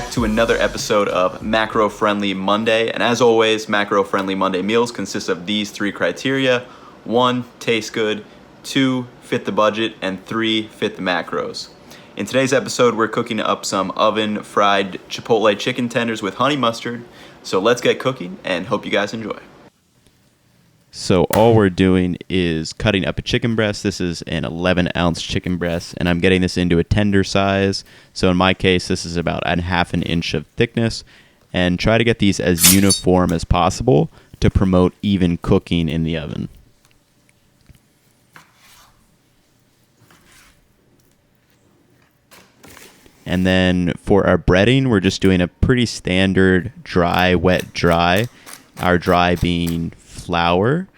back to another episode of Macro Friendly Monday. And as always, Macro Friendly Monday meals consist of these three criteria. 1, taste good. 2, fit the budget. And 3, fit the macros. In today's episode, we're cooking up some oven-fried Chipotle chicken tenders with honey mustard. So let's get cooking and hope you guys enjoy. So all we're doing is cutting up a chicken breast. This is an 11-ounce chicken breast, and I'm getting this into a tender size. So in my case, this is about a half an inch of thickness. And try to get these as uniform as possible to promote even cooking in the oven. And then for our breading, we're just doing a pretty standard dry, wet, dry. Our dry being flour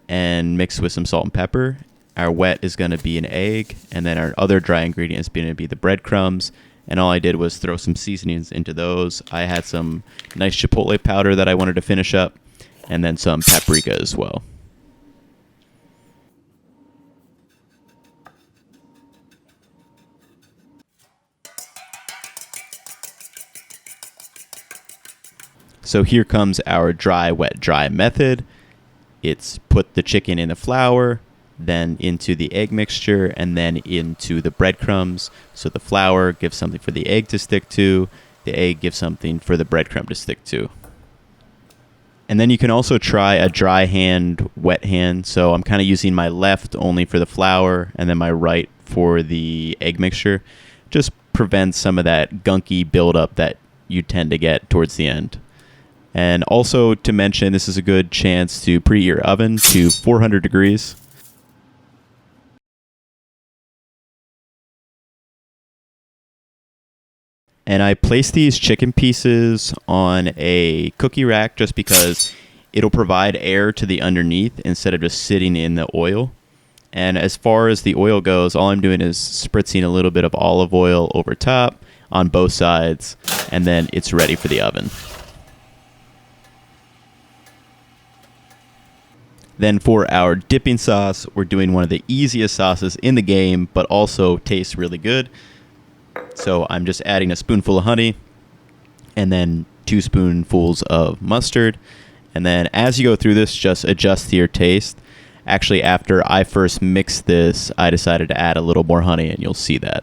and mixed with some salt and pepper. Our wet is going to be an egg, and then our other dry ingredient is going to be the breadcrumbs. And all I did was throw some seasonings into those. I had some nice Chipotle powder that I wanted to finish up, and then some paprika as well. So here comes our dry, wet, dry method. It's put the chicken in the flour, then into the egg mixture, and then into the breadcrumbs. So the flour gives something for the egg to stick to. The egg gives something for the breadcrumb to stick to. And then you can also try a dry hand, wet hand. So I'm kind of using my left only for the flour and then my right for the egg mixture. Just prevents some of that gunky buildup that you tend to get towards the end. And also to mention, this is a good chance to preheat your oven to 400 degrees. And I place these chicken pieces on a cookie rack just because it'll provide air to the underneath instead of just sitting in the oil. And as far as the oil goes, all I'm doing is spritzing a little bit of olive oil over top on both sides, and then it's ready for the oven. Then for our dipping sauce, we're doing one of the easiest sauces in the game, but also tastes really good. So I'm just adding a spoonful of honey and then 2 spoonfuls of mustard. And then as you go through this, just adjust to your taste. Actually, after I first mixed this, I decided to add a little more honey, and you'll see that.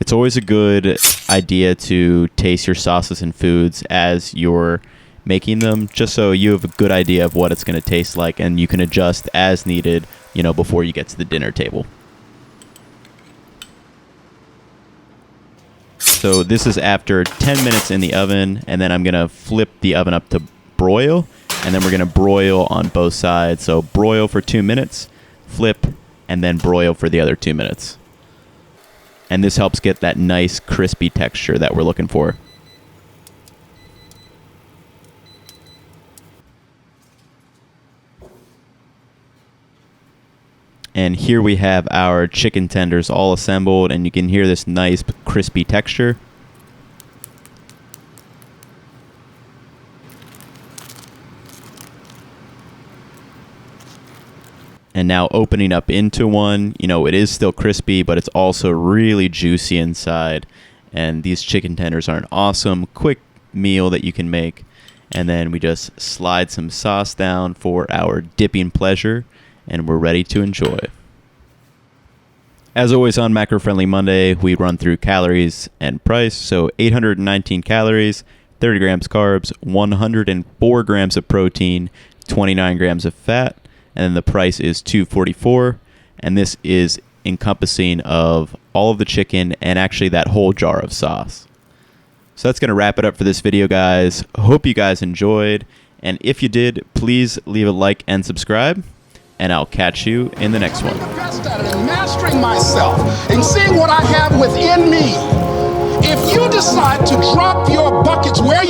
It's always a good idea to taste your sauces and foods as you're making them, just so you have a good idea of what it's going to taste like, and you can adjust as needed, before you get to the dinner table. So this is after 10 minutes in the oven, and then I'm going to flip the oven up to broil, and then we're going to broil on both sides. So broil for 2 minutes, flip, and then broil for the other 2 minutes. And this helps get that nice crispy texture that we're looking for. And here we have our chicken tenders all assembled, and you can hear this nice crispy texture. And now opening up into one, it is still crispy, but it's also really juicy inside. And these chicken tenders are an awesome, quick meal that you can make. And then we just slide some sauce down for our dipping pleasure, and we're ready to enjoy. As always on Macro Friendly Monday, we run through calories and price. So 819 calories, 30 grams carbs, 104 grams of protein, 29 grams of fat. And then the price is $2.44, and this is encompassing of all of the chicken and actually that whole jar of sauce. So that's going to wrap it up for this video, guys. Hope you guys enjoyed, and if you did, please leave a like and subscribe, and I'll catch you in the next one. I'm the best at it, and mastering myself and seeing what I have within me. If you decide to drop your buckets where